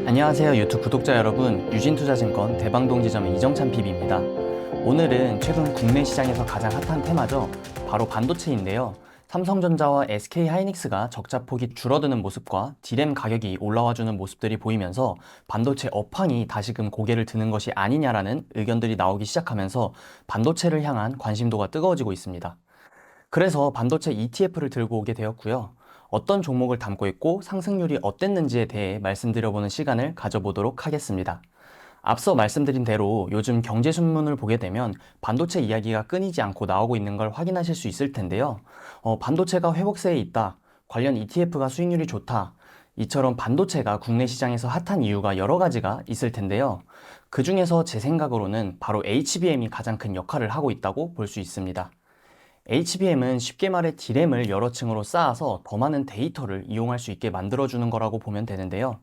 안녕하세요 유튜브 구독자 여러분, 유진투자증권 대방동지점의 이정찬 PB입니다. 오늘은 최근 국내 시장에서 가장 핫한 테마죠. 바로 반도체인데요. 삼성전자와 SK하이닉스가 적자 폭이 줄어드는 모습과 D램 가격이 올라와주는 모습들이 보이면서 반도체 업황이 다시금 고개를 드는 것이 아니냐라는 의견들이 나오기 시작하면서 반도체를 향한 관심도가 뜨거워지고 있습니다. 그래서 반도체 ETF를 들고 오게 되었고요. 어떤 종목을 담고 있고 상승률이 어땠는지에 대해 말씀드려보는 시간을 가져보도록 하겠습니다. 앞서 말씀드린 대로 요즘 경제신문을 보게 되면 반도체 이야기가 끊이지 않고 나오고 있는 걸 확인하실 수 있을 텐데요. 반도체가 회복세에 있다, 관련 ETF가 수익률이 좋다, 이처럼 반도체가 국내 시장에서 핫한 이유가 여러 가지가 있을 텐데요. 그 중에서 제 생각으로는 바로 HBM이 가장 큰 역할을 하고 있다고 볼 수 있습니다. HBM은 쉽게 말해 D램을 여러 층으로 쌓아서 더 많은 데이터를 이용할 수 있게 만들어주는 거라고 보면 되는데요.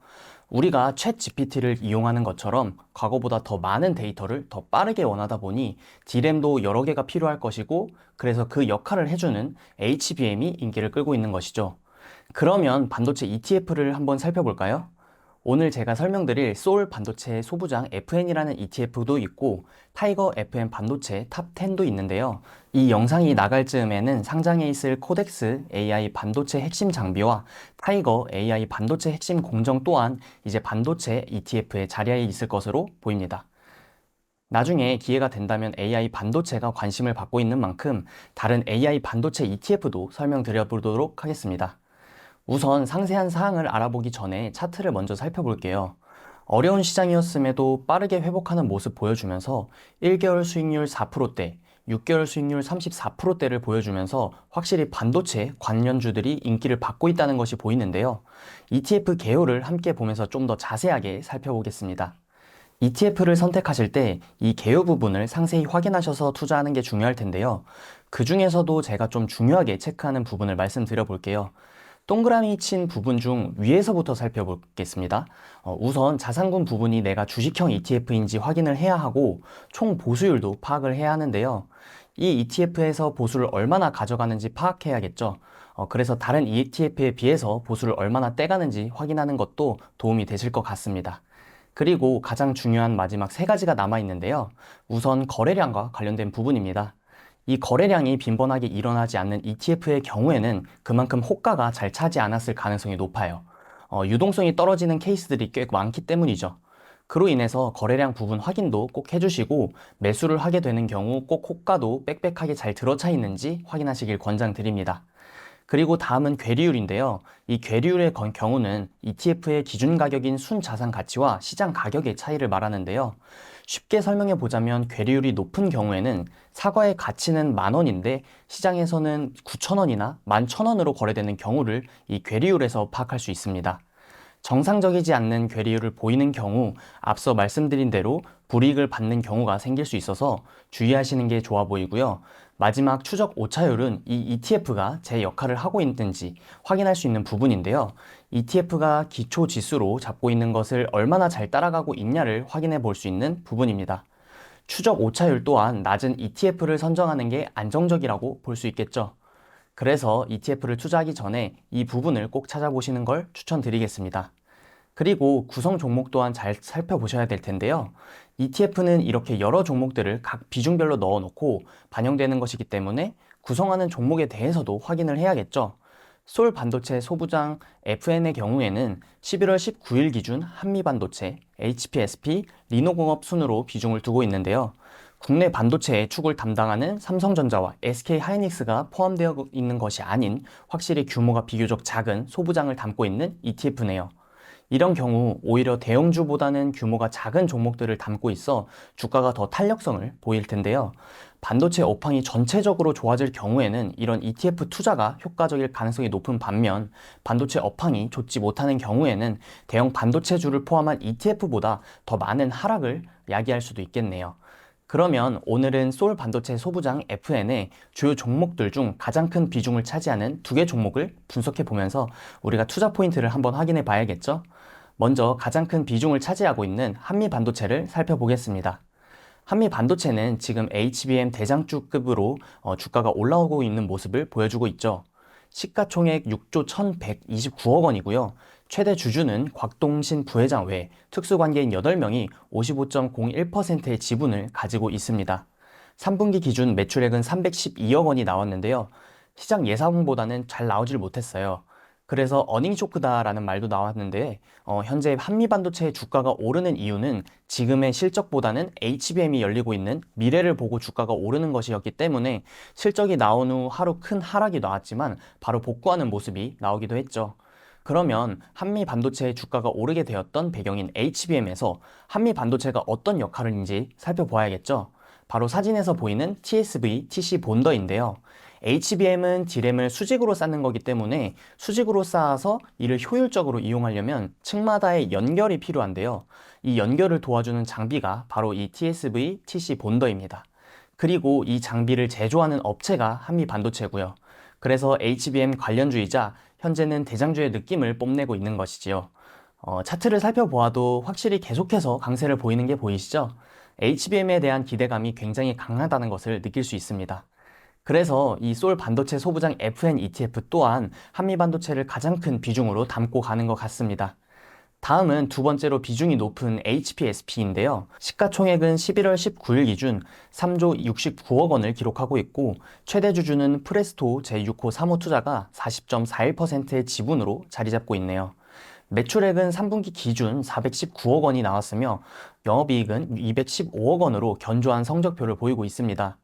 우리가 챗 GPT를 이용하는 것처럼 과거보다 더 많은 데이터를 더 빠르게 원하다 보니 D램도 여러 개가 필요할 것이고, 그래서 그 역할을 해주는 HBM이 인기를 끌고 있는 것이죠. 그러면 반도체 ETF를 한번 살펴볼까요? 오늘 제가 설명드릴 소울 반도체 소부장 FN이라는 ETF도 있고 타이거 FN 반도체 탑 10도 있는데요. 이 영상이 나갈 즈음에는 상장해 있을 코덱스 AI 반도체 핵심 장비와 타이거 AI 반도체 핵심 공정 또한 이제 반도체 ETF에 자리해 있을 것으로 보입니다. 나중에 기회가 된다면 AI 반도체가 관심을 받고 있는 만큼 다른 AI 반도체 ETF도 설명드려 보도록 하겠습니다. 우선 상세한 사항을 알아보기 전에 차트를 먼저 살펴볼게요. 어려운 시장이었음에도 빠르게 회복하는 모습 보여주면서 1개월 수익률 4%대, 6개월 수익률 34%대를 보여주면서 확실히 반도체 관련주들이 인기를 받고 있다는 것이 보이는데요. ETF 개요를 함께 보면서 좀 더 자세하게 살펴보겠습니다. ETF를 선택하실 때 이 개요 부분을 상세히 확인하셔서 투자하는 게 중요할 텐데요. 그 중에서도 제가 좀 중요하게 체크하는 부분을 말씀드려 볼게요. 동그라미 친 부분 중 위에서부터 살펴보겠습니다. 우선 자산군 부분이 내가 주식형 ETF인지 확인을 해야 하고 총 보수율도 파악을 해야 하는데요. 이 ETF에서 보수를 얼마나 가져가는지 파악해야겠죠. 그래서 다른 ETF에 비해서 보수를 얼마나 떼가는지 확인하는 것도 도움이 되실 것 같습니다. 그리고 가장 중요한 마지막 세 가지가 남아 있는데요. 우선 거래량과 관련된 부분입니다. 이 거래량이 빈번하게 일어나지 않는 ETF의 경우에는 그만큼 호가가 잘 차지 않았을 가능성이 높아요. 유동성이 떨어지는 케이스들이 꽤 많기 때문이죠. 그로 인해서 거래량 부분 확인도 꼭 해주시고 매수를 하게 되는 경우 꼭 호가도 빽빽하게 잘 들어차 있는지 확인하시길 권장드립니다. 그리고 다음은 괴리율인데요. 이 괴리율의 경우는 ETF의 기준 가격인 순자산 가치와 시장 가격의 차이를 말하는데요. 쉽게 설명해 보자면 괴리율이 높은 경우에는 사과의 가치는 10,000원인데 시장에서는 9,000원이나 11,000원으로 거래되는 경우를 이 괴리율에서 파악할 수 있습니다. 정상적이지 않는 괴리율을 보이는 경우 앞서 말씀드린 대로 불이익을 받는 경우가 생길 수 있어서 주의하시는 게 좋아 보이고요. 마지막 추적 오차율은 이 ETF가 제 역할을 하고 있는지 확인할 수 있는 부분인데요. ETF가 기초 지수로 잡고 있는 것을 얼마나 잘 따라가고 있냐를 확인해 볼 수 있는 부분입니다. 추적 오차율 또한 낮은 ETF를 선정하는 게 안정적이라고 볼 수 있겠죠. 그래서 ETF를 투자하기 전에 이 부분을 꼭 찾아보시는 걸 추천드리겠습니다. 그리고 구성 종목 또한 잘 살펴보셔야 될 텐데요. ETF는 이렇게 여러 종목들을 각 비중별로 넣어놓고 반영되는 것이기 때문에 구성하는 종목에 대해서도 확인을 해야겠죠. 솔 반도체 소부장 FN의 경우에는 11월 19일 기준 한미반도체, HPSP, 리노공업 순으로 비중을 두고 있는데요. 국내 반도체의 축을 담당하는 삼성전자와 SK하이닉스가 포함되어 있는 것이 아닌 확실히 규모가 비교적 작은 소부장을 담고 있는 ETF네요. 이런 경우 오히려 대형주보다는 규모가 작은 종목들을 담고 있어 주가가 더 탄력성을 보일 텐데요. 반도체 업황이 전체적으로 좋아질 경우에는 이런 ETF 투자가 효과적일 가능성이 높은 반면 반도체 업황이 좋지 못하는 경우에는 대형 반도체주를 포함한 ETF보다 더 많은 하락을 야기할 수도 있겠네요. 그러면 오늘은 소울 반도체 소부장 FN의 주요 종목들 중 가장 큰 비중을 차지하는 두 개 종목을 분석해 보면서 우리가 투자 포인트를 한번 확인해 봐야겠죠? 먼저 가장 큰 비중을 차지하고 있는 한미 반도체를 살펴보겠습니다. 한미 반도체는 지금 HBM 대장주급으로 주가가 올라오고 있는 모습을 보여주고 있죠. 시가총액 6조 1,129억 원이고요. 최대 주주는 곽동신 부회장 외 특수관계인 8명이 55.01%의 지분을 가지고 있습니다. 3분기 기준 매출액은 312억 원이 나왔는데요. 시장 예상보다는 잘 나오질 못했어요. 그래서 어닝 쇼크다라는 말도 나왔는데 현재 한미반도체의 주가가 오르는 이유는 지금의 실적보다는 HBM이 열리고 있는 미래를 보고 주가가 오르는 것이었기 때문에 실적이 나온 후 하루 큰 하락이 나왔지만 바로 복구하는 모습이 나오기도 했죠. 그러면 한미반도체의 주가가 오르게 되었던 배경인 HBM에서 한미반도체가 어떤 역할을 살펴보아야겠죠. 바로 사진에서 보이는 TSV, TC 본더인데요. HBM은 D램을 수직으로 쌓는 거기 때문에 수직으로 쌓아서 이를 효율적으로 이용하려면 층마다의 연결이 필요한데요. 이 연결을 도와주는 장비가 바로 이 TSV, TC 본더입니다. 그리고 이 장비를 제조하는 업체가 한미반도체고요. 그래서 HBM 관련주이자 현재는 대장주의 느낌을 뽐내고 있는 것이지요. 차트를 살펴보아도 확실히 계속해서 강세를 보이는 게 보이시죠? HBM에 대한 기대감이 굉장히 강하다는 것을 느낄 수 있습니다. 그래서 이 솔 반도체 소부장 FN ETF 또한 한미 반도체를 가장 큰 비중으로 담고 가는 것 같습니다. 다음은 두 번째로 비중이 높은 HPSP인데요. 시가총액은 11월 19일 기준 3조 69억 원을 기록하고 있고 최대 주주는 프레스토 제6호 사모투자가 40.41%의 지분으로 자리 잡고 있네요. 매출액은 3분기 기준 419억 원이 나왔으며 영업이익은 215억 원으로 견조한 성적표를 보이고 있습니다.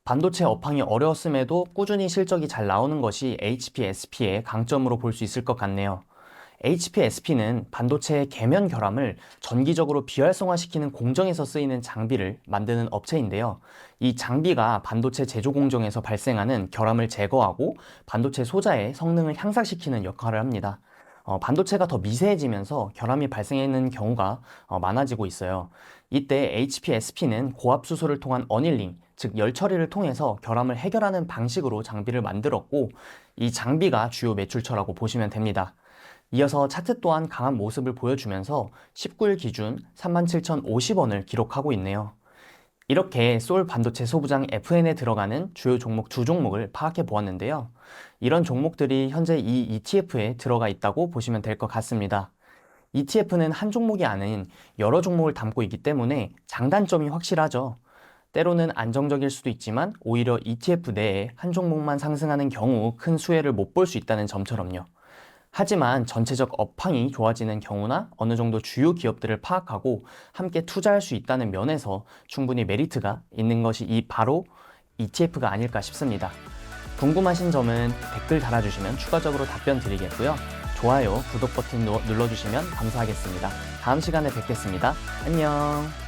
반도체 업황이 어려웠음에도 꾸준히 실적이 잘 나오는 것이 HPSP의 강점으로 볼 수 있을 것 같네요. HPSP는 반도체의 계면 결함을 전기적으로 비활성화시키는 공정에서 쓰이는 장비를 만드는 업체인데요. 이 장비가 반도체 제조 공정에서 발생하는 결함을 제거하고 반도체 소자의 성능을 향상시키는 역할을 합니다. 반도체가 더 미세해지면서 결함이 발생하는 경우가 많아지고 있어요. 이때 HPSP는 고압 수소를 통한 어닐링, 즉 열 처리를 통해서 결함을 해결하는 방식으로 장비를 만들었고 이 장비가 주요 매출처라고 보시면 됩니다. 이어서 차트 또한 강한 모습을 보여주면서 19일 기준 37,050원을 기록하고 있네요. 이렇게 솔 반도체 소부장 FN에 들어가는 주요 종목 두 종목을 파악해 보았는데요. 이런 종목들이 현재 이 ETF에 들어가 있다고 보시면 될 것 같습니다. ETF는 한 종목이 아닌 여러 종목을 담고 있기 때문에 장단점이 확실하죠. 때로는 안정적일 수도 있지만 오히려 ETF 내에 한 종목만 상승하는 경우 큰 수혜를 못 볼 수 있다는 점처럼요. 하지만 전체적 업황이 좋아지는 경우나 어느 정도 주요 기업들을 파악하고 함께 투자할 수 있다는 면에서 충분히 메리트가 있는 것이 이 바로 ETF가 아닐까 싶습니다. 궁금하신 점은 댓글 달아주시면 추가적으로 답변 드리겠고요. 좋아요, 구독 버튼 눌러주시면 감사하겠습니다. 다음 시간에 뵙겠습니다. 안녕.